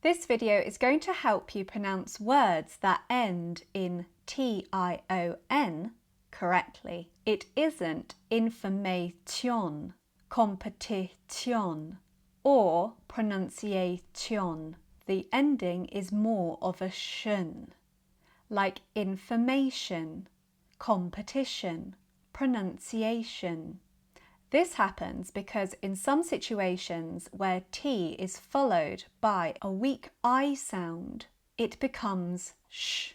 This video is going to help you pronounce words that end in TION correctly. It isn't information, competition, or pronunciation. The ending is more of a shun, like information, competition, pronunciation. This happens because in some situations where T is followed by a weak I sound, it becomes sh,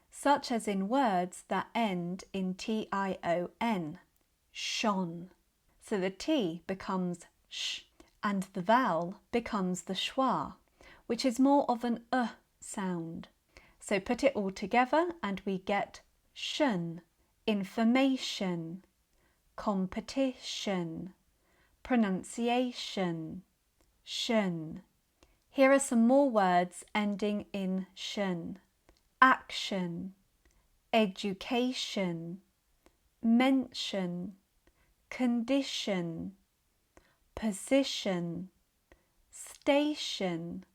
such as in words that end in TION, shon. So the T becomes sh, and the vowel becomes the schwa, which is more of an sound. So put it all together and we get shun, information, competition, pronunciation, shun. Here are some more words ending in shun: action, education, mention, condition, position, station,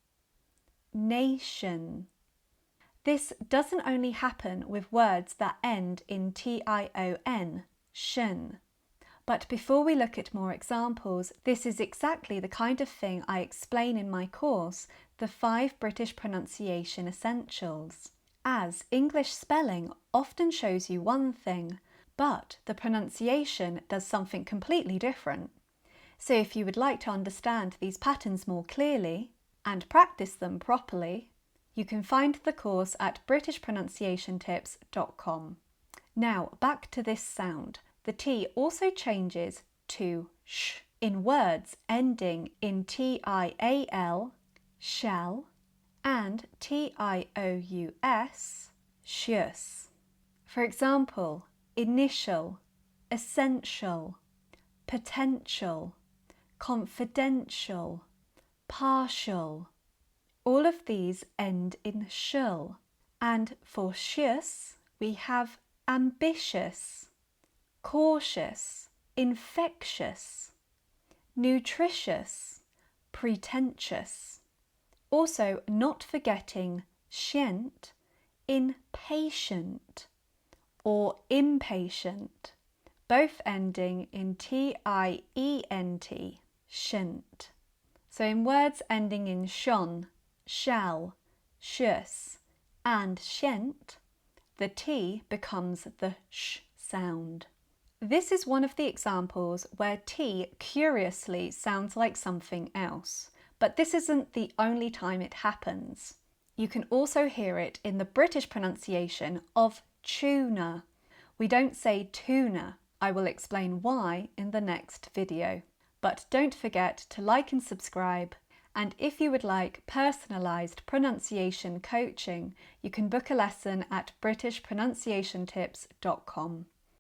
nation. This doesn't only happen with words that end in TION, shun. But before we look at more examples, this is exactly the kind of thing I explain in my course, The 5 British Pronunciation Essentials. As English spelling often shows you one thing, but the pronunciation does something completely different. So if you would like to understand these patterns more clearly and practice them properly, you can find the course at britishpronunciationtips.com. Now back to this sound. The T also changes to sh in words ending in TIAL, shall, and TIOUS, tious. For example, initial, essential, potential, confidential, partial. All of these end in shul, and for tious we have ambitious, cautious, infectious, nutritious, pretentious. Also not forgetting tient, impatient, or impatient, both ending in TIENT, shint. So in words ending in shon, shall, tious, and tient, the T becomes the sh sound. This is one of the examples where T curiously sounds like something else, but this isn't the only time it happens. You can also hear it in the British pronunciation of tuna. We don't say tuna. I will explain why in the next video. But don't forget to like and subscribe. And if you would like personalised pronunciation coaching, you can book a lesson at britishpronunciationtips.com.